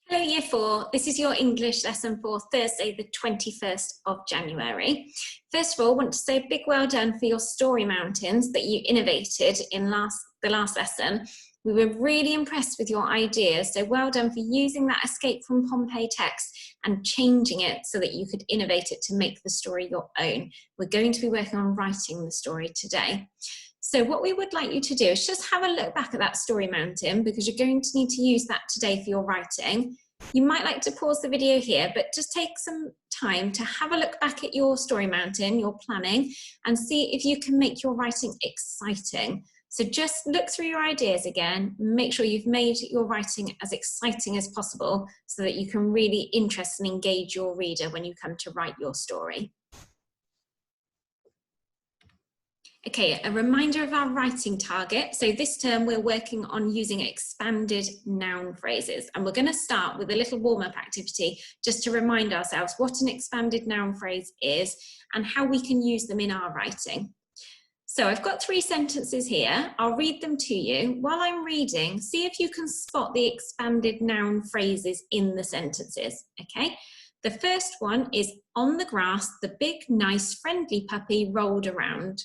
Hello Year 4, this is your English lesson for Thursday the 21st of January. First of all, I want to say a big well done for your story mountains that you innovated in the last lesson. We were really impressed with your ideas, so well done for using that Escape from Pompeii text and changing it so that you could innovate it to make the story your own. We're going to be working on writing the story today. So what we would like you to do is just have a look back at that story mountain, because you're going to need to use that today for your writing. You might like to pause the video here, but just take some time to have a look back at your story mountain, your planning, and see if you can make your writing exciting. So just look through your ideas again, make sure you've made your writing as exciting as possible so that you can really interest and engage your reader when you come to write your story. Okay, a reminder of our writing target. So this term we're working on using expanded noun phrases, and we're going to start with a little warm-up activity just to remind ourselves what an expanded noun phrase is and how we can use them in our writing. So I've got 3 sentences here. I'll read them to you. While I'm reading, see if you can spot the expanded noun phrases in the sentences, okay? The first one is, on the grass, the big, nice, friendly puppy rolled around.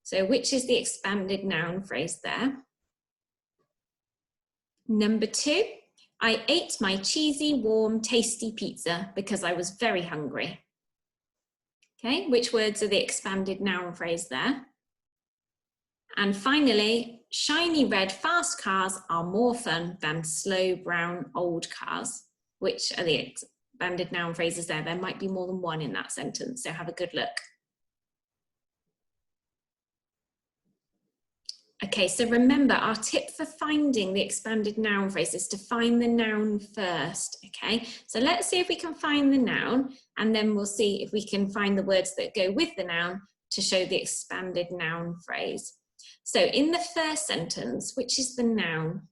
So which is the expanded noun phrase there? Number 2, I ate my cheesy, warm, tasty pizza because I was very hungry. Okay, which words are the expanded noun phrase there? And finally, shiny red fast cars are more fun than slow brown old cars. Which are the expanded noun phrases there? There might be more than one in that sentence, so have a good look. Okay, so remember, our tip for finding the expanded noun phrase is to find the noun first, okay? So let's see if we can find the noun, and then we'll see if we can find the words that go with the noun to show the expanded noun phrase. So in the first sentence, which is the noun?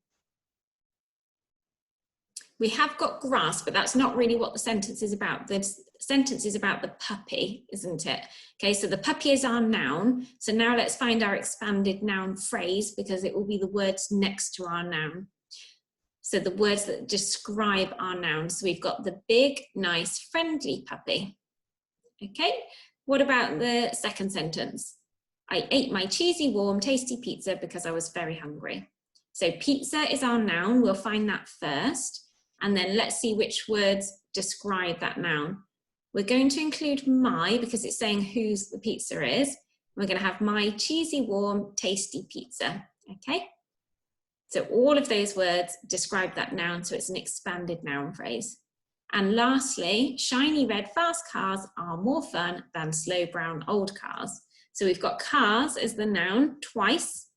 We have got grass, but that's not really what the sentence is about. The sentence is about the puppy, isn't it? Okay, so the puppy is our noun. So now let's find our expanded noun phrase, because it will be the words next to our noun. So the words that describe our noun. So we've got the big, nice, friendly puppy. Okay, what about the second sentence? I ate my cheesy, warm, tasty pizza because I was very hungry. So pizza is our noun. We'll find that first. And then let's see which words describe that noun. We're going to include my, because it's saying whose the pizza is. We're going to have my cheesy, warm, tasty pizza, okay? So all of those words describe that noun, so it's an expanded noun phrase. And lastly, shiny red fast cars are more fun than slow brown old cars. So we've got cars as the noun twice,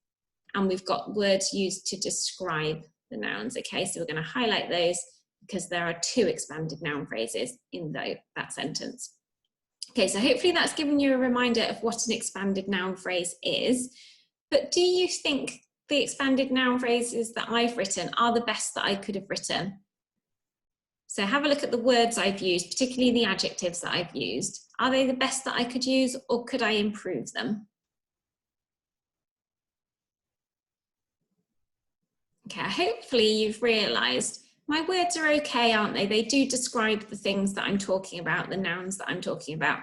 and we've got words used to describe the nouns, okay? So we're going to highlight those because there are 2 expanded noun phrases in that sentence. Okay, so hopefully that's given you a reminder of what an expanded noun phrase is. But do you think the expanded noun phrases that I've written are the best that I could have written? So have a look at the words I've used, particularly the adjectives that I've used. Are they the best that I could use, or could I improve them? Okay, hopefully you've realised my words are okay, aren't they? They do describe the things that I'm talking about, the nouns that I'm talking about,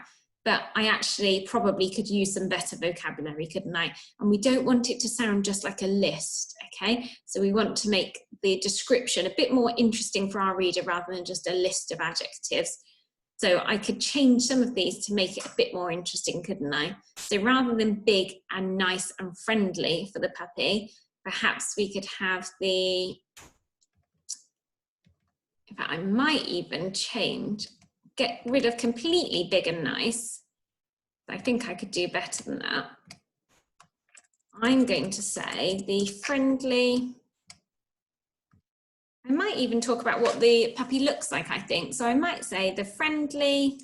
but I actually probably could use some better vocabulary, couldn't I? And we don't want it to sound just like a list, okay? So we want to make the description a bit more interesting for our reader rather than just a list of adjectives. So I could change some of these to make it a bit more interesting, couldn't I? So rather than big and nice and friendly for the puppy, perhaps we could have the, in fact, I might even get rid of completely big and nice. I think I could do better than that. I'm going to say the friendly, I might even talk about what the puppy looks like, I think. So I might say the friendly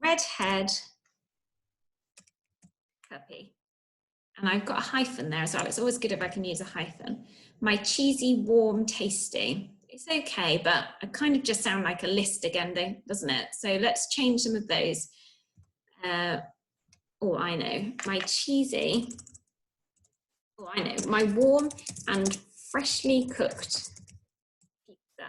red-haired puppy. And I've got a hyphen there as well. It's always good if I can use a hyphen. My cheesy, warm, tasty. It's okay, but I kind of just sound like a list again, doesn't it? So let's change some of those. Oh, I know. My cheesy. Oh, I know. My warm and freshly cooked pizza.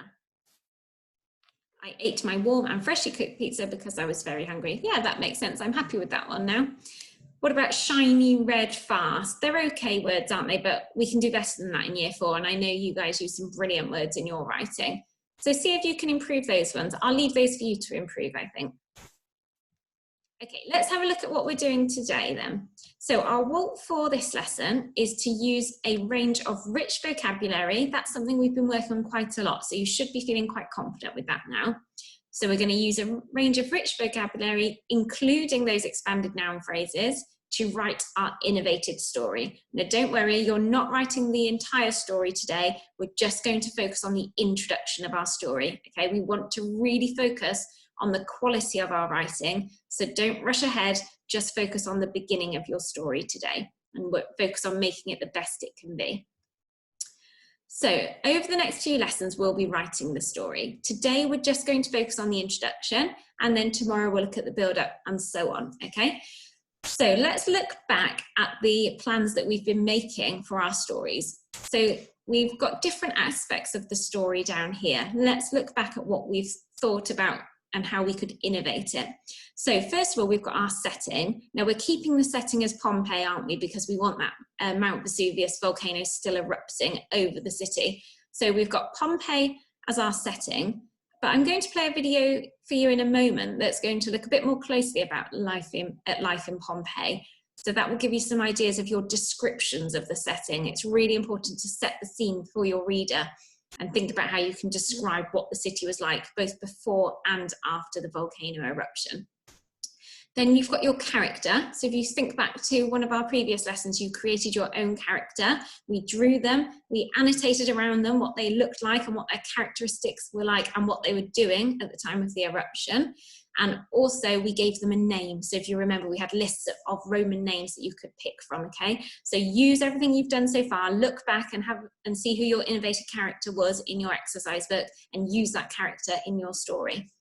I ate my warm and freshly cooked pizza because I was very hungry. Yeah, that makes sense. I'm happy with that one now. What about shiny, red, fast? They're okay words, aren't they? But we can do better than that in year 4. And I know you guys use some brilliant words in your writing. So see if you can improve those ones. I'll leave those for you to improve, I think. Okay, let's have a look at what we're doing today then. So our walk for this lesson is to use a range of rich vocabulary. That's something we've been working on quite a lot, so you should be feeling quite confident with that now. So we're going to use a range of rich vocabulary, including those expanded noun phrases, to write our innovative story. Now don't worry, you're not writing the entire story today. We're just going to focus on the introduction of our story. Okay, we want to really focus on the quality of our writing. So don't rush ahead, just focus on the beginning of your story today and focus on making it the best it can be. So over the next few lessons, we'll be writing the story. Today, we're just going to focus on the introduction, and then tomorrow we'll look at the build-up and so on, okay? So let's look back at the plans that we've been making for our stories. So we've got different aspects of the story down here. Let's look back at what we've thought about and how we could innovate it. So first of all, we've got our setting. Now we're keeping the setting as Pompeii, aren't we? Because we want that Mount Vesuvius volcano still erupting over the city. So we've got Pompeii as our setting, but I'm going to play a video for you in a moment that's going to look a bit more closely about life in Pompeii. So that will give you some ideas of your descriptions of the setting. It's really important to set the scene for your reader and think about how you can describe what the city was like both before and after the volcano eruption. Then you've got your character. So if you think back to one of our previous lessons, you created your own character. We drew them, we annotated around them what they looked like and what their characteristics were like and what they were doing at the time of the eruption. And also we gave them a name. So if you remember, we had lists of Roman names that you could pick from, okay? So use everything you've done so far, look back and see who your innovative character was in your exercise book and use that character in your story.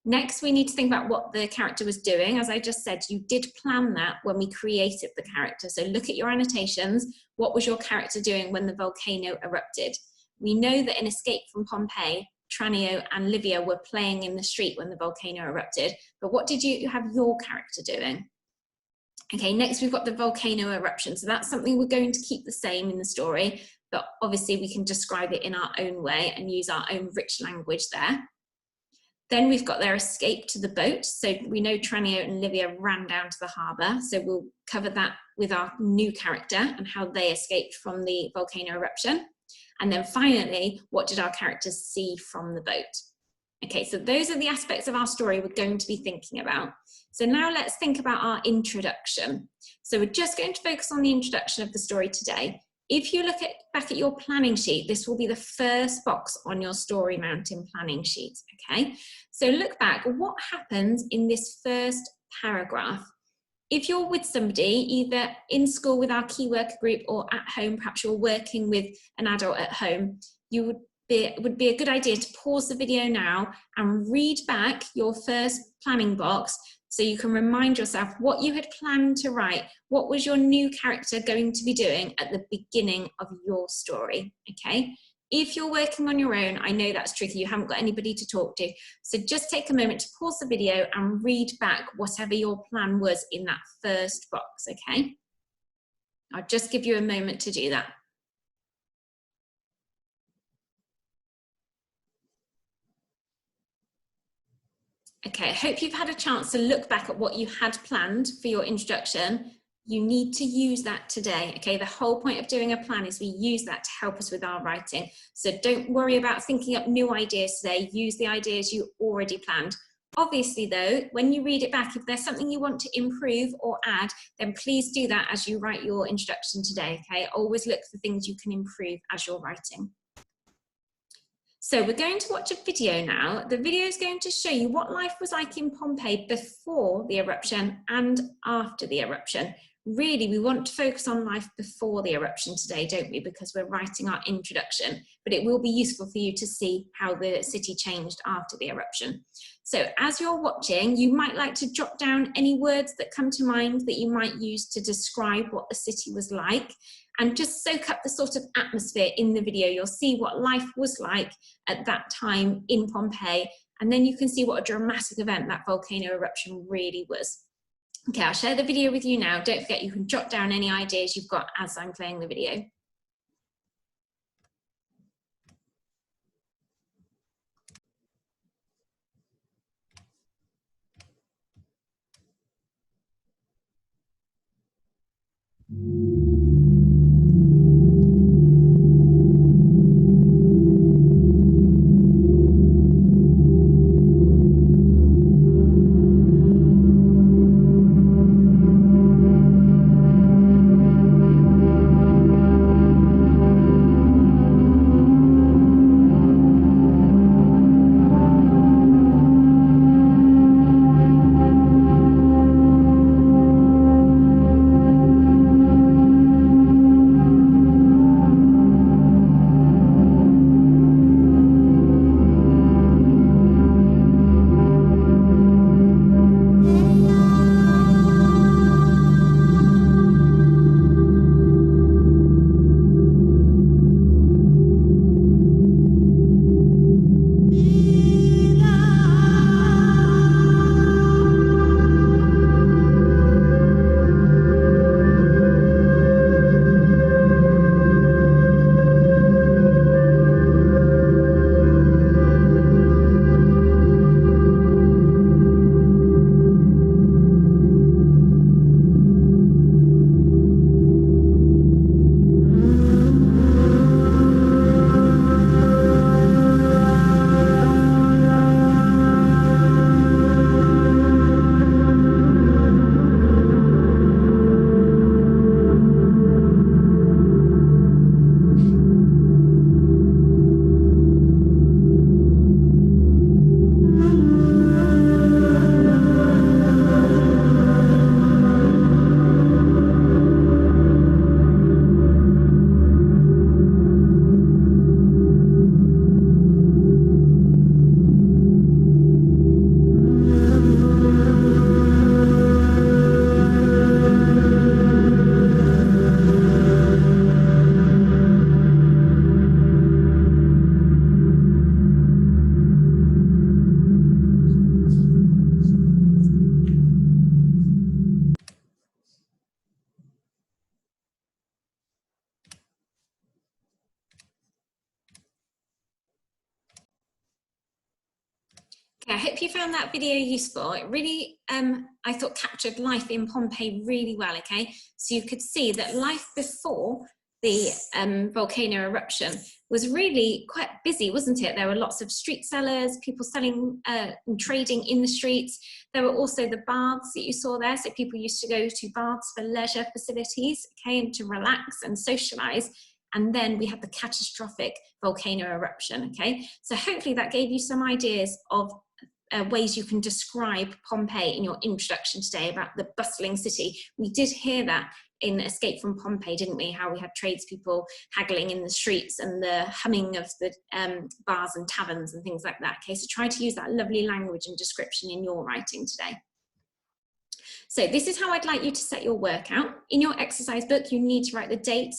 Next, we need to think about what the character was doing. As I just said, you did plan that when we created the character. So look at your annotations. What was your character doing when the volcano erupted? We know that in Escape from Pompeii, Tranio and Livia were playing in the street when the volcano erupted, but what did you have your character doing? Okay, next we've got the volcano eruption. So that's something we're going to keep the same in the story, but obviously we can describe it in our own way and use our own rich language there. Then we've got their escape to the boat. So we know Tranio and Livia ran down to the harbour. So we'll cover that with our new character and how they escaped from the volcano eruption. And then finally, what did our characters see from the boat? Okay, so those are the aspects of our story we're going to be thinking about. So now let's think about our introduction. So we're just going to focus on the introduction of the story today. If you look back at your planning sheet, this will be the first box on your Story Mountain planning sheet, okay? So look back, what happens in this first paragraph? If you're with somebody, either in school with our key worker group or at home, perhaps you're working with an adult at home, it would be a good idea to pause the video now and read back your first planning box so you can remind yourself what you had planned to write. What was your new character going to be doing at the beginning of your story, okay? If you're working on your own, I know that's tricky, you haven't got anybody to talk to, so just take a moment to pause the video and read back whatever your plan was in that first box, okay? I'll just give you a moment to do that. Okay, I hope you've had a chance to look back at what you had planned for your introduction. You need to use that today, okay? The whole point of doing a plan is we use that to help us with our writing. So don't worry about thinking up new ideas today. Use the ideas you already planned. Obviously though, when you read it back, if there's something you want to improve or add, then please do that as you write your introduction today, okay? Always look for things you can improve as you're writing. So we're going to watch a video now. The video is going to show you what life was like in Pompeii before the eruption and after the eruption. Really, we want to focus on life before the eruption today, don't we? Because we're writing our introduction, but it will be useful for you to see how the city changed after the eruption. So as you're watching, you might like to jot down any words that come to mind that you might use to describe what the city was like, and just soak up the sort of atmosphere in the video. You'll see what life was like at that time in Pompeii and then you can see what a dramatic event that volcano eruption really was. Okay, I'll share the video with you now. Don't forget, you can jot down any ideas you've got as I'm playing the video. Okay, I hope you found that video useful. It really, I thought, captured life in Pompeii really well, okay? So you could see that life before the volcano eruption was really quite busy, wasn't it? There were lots of street sellers, people selling and trading in the streets. There were also the baths that you saw there. So people used to go to baths for leisure facilities, okay, and to relax and socialize. And then we had the catastrophic volcano eruption, okay? So hopefully that gave you some ideas of ways you can describe Pompeii in your introduction today about the bustling city. We did hear that in Escape from Pompeii, didn't we? How we had tradespeople haggling in the streets and the humming of the bars and taverns and things like that. Okay, so try to use that lovely language and description in your writing today. So this is how I'd like you to set your work out. In your exercise book, you need to write the date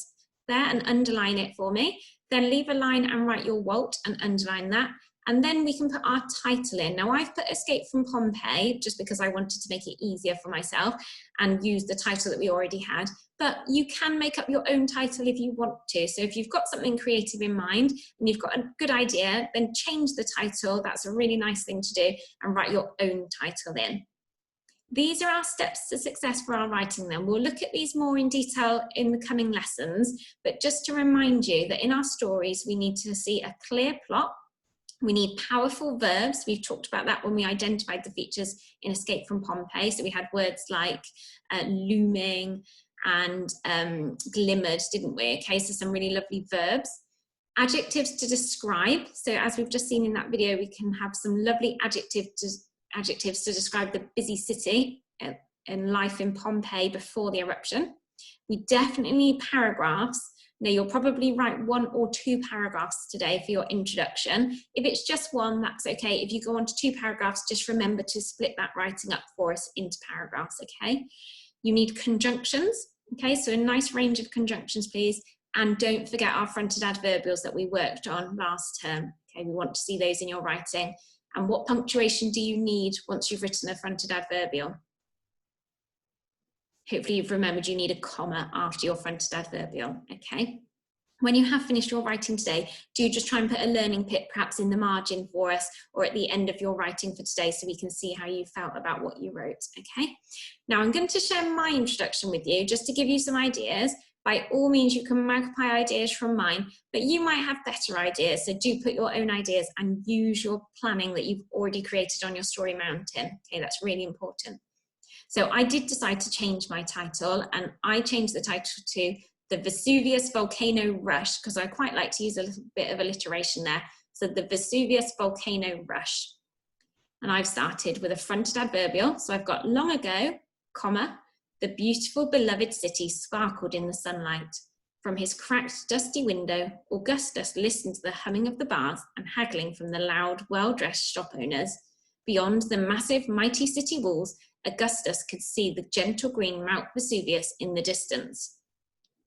there and underline it for me. Then leave a line and write your WALT and underline that. And then we can put our title in. Now I've put Escape from Pompeii just because I wanted to make it easier for myself and use the title that we already had. But you can make up your own title if you want to. So if you've got something creative in mind and you've got a good idea, then change the title. That's a really nice thing to do, and write your own title in. These are our steps to success for our writing then. We'll look at these more in detail in the coming lessons, but just to remind you that in our stories, we need to see a clear plot. We need powerful verbs. We've talked about that when we identified the features in Escape from Pompeii. So we had words like looming and glimmered, didn't we? Okay, so some really lovely verbs. Adjectives to describe. So as we've just seen in that video, we can have some lovely adjectives to describe the busy city and life in Pompeii before the eruption. We definitely need paragraphs. Now you'll probably write 1 or 2 paragraphs today for your introduction. If it's just one, that's okay. If you go on to 2 paragraphs, just remember to split that writing up for us into paragraphs, okay? You need conjunctions, okay? So a nice range of conjunctions, please. And don't forget our fronted adverbials that we worked on last term, okay? We want to see those in your writing. And what punctuation do you need once you've written a fronted adverbial? Hopefully you've remembered you need a comma after your fronted adverbial, okay? When you have finished your writing today, do just try and put a learning pip perhaps in the margin for us or at the end of your writing for today so we can see how you felt about what you wrote, okay? Now I'm going to share my introduction with you just to give you some ideas. By all means, you can magpie ideas from mine, but you might have better ideas, so do put your own ideas and use your planning that you've already created on your story mountain, okay? That's really important. So I did decide to change my title, and I changed the title to The Vesuvius Volcano Rush, because I quite like to use a little bit of alliteration there. So The Vesuvius Volcano Rush. And I've started with a fronted adverbial. So I've got long ago, comma, the beautiful beloved city sparkled in the sunlight. From his cracked, dusty window, Augustus listened to the humming of the bars and haggling from the loud, well-dressed shop owners. Beyond the massive, mighty city walls, Augustus could see the gentle green Mount Vesuvius in the distance.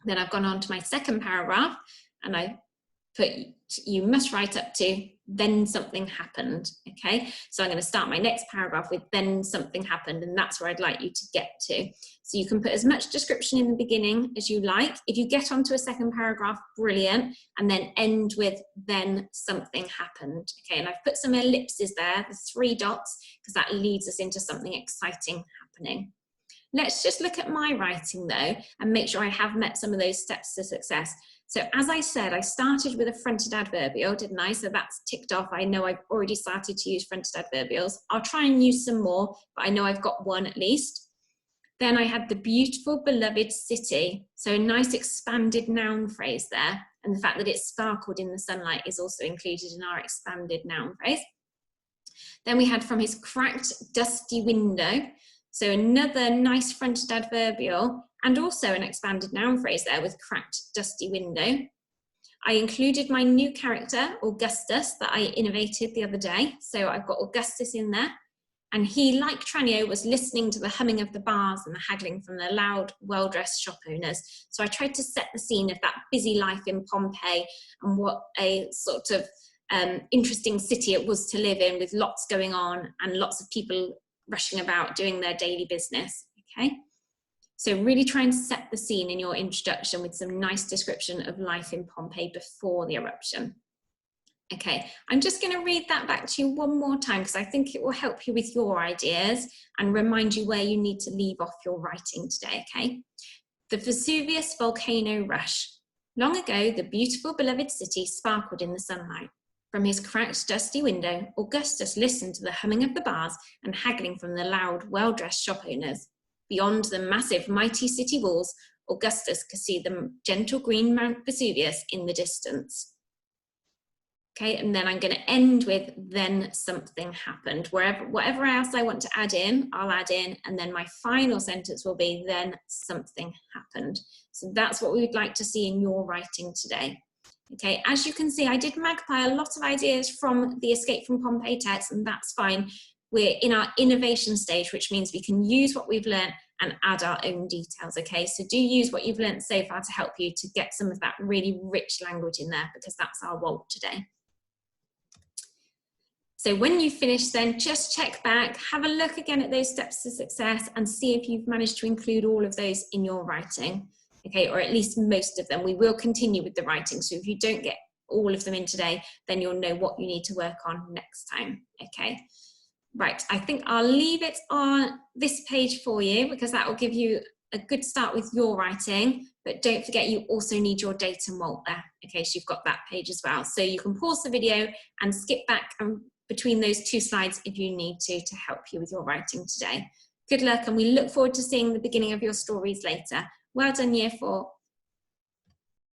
Then I've gone on to my second paragraph and I put, you must write up to, then something happened, okay? So I'm going to start my next paragraph with then something happened, and that's where I'd like you to get to. So you can put as much description in the beginning as you like. If you get onto a second paragraph, brilliant, and then end with then something happened, okay? And I've put some ellipses there, the 3 dots, because that leads us into something exciting happening. Let's just look at my writing though, and make sure I have met some of those steps to success. So as I said, I started with a fronted adverbial, didn't I? So that's ticked off. I know I've already started to use fronted adverbials. I'll try and use some more, but I know I've got one at least. Then I had the beautiful beloved city. So a nice expanded noun phrase there. And the fact that it sparkled in the sunlight is also included in our expanded noun phrase. Then we had from his cracked, dusty window. So another nice fronted adverbial and also an expanded noun phrase there with cracked, dusty window. I included my new character, Augustus, that I innovated the other day. So I've got Augustus in there. And he, like Tranio, was listening to the humming of the bars and the haggling from the loud, well-dressed shop owners. So I tried to set the scene of that busy life in Pompeii and what a sort of interesting city it was to live in, with lots going on and lots of people rushing about doing their daily business, okay? So really try and set the scene in your introduction with some nice description of life in Pompeii before the eruption. Okay, I'm just going to read that back to you one more time because I think it will help you with your ideas and remind you where you need to leave off your writing today, okay? The Vesuvius Volcano Rush. Long ago, the beautiful beloved city sparkled in the sunlight. From his cracked, dusty window, Augustus listened to the humming of the bars and haggling from the loud, well-dressed shop owners. Beyond the massive, mighty city walls, Augustus could see the gentle green Mount Vesuvius in the distance. Okay, and then I'm going to end with then something happened. Whatever else I want to add in, I'll add in, and then my final sentence will be then something happened. So that's what we would like to see in your writing today. Okay, as you can see, I did magpie a lot of ideas from the Escape from Pompeii text, and that's fine. We're in our innovation stage, which means we can use what we've learned and add our own details, okay? So do use what you've learned so far to help you to get some of that really rich language in there, because that's our role today. So when you finish then, just check back, have a look again at those steps to success and see if you've managed to include all of those in your writing. Okay, or at least most of them. We will continue with the writing, so if you don't get all of them in today, then you'll know what you need to work on next time, okay? Right, I think I'll leave it on this page for you because that will give you a good start with your writing, but don't forget you also need your data malt there, okay, so you've got that page as well. So you can pause the video and skip back between those 2 slides if you need to help you with your writing today. Good luck, and we look forward to seeing the beginning of your stories later. Well done, Year 4.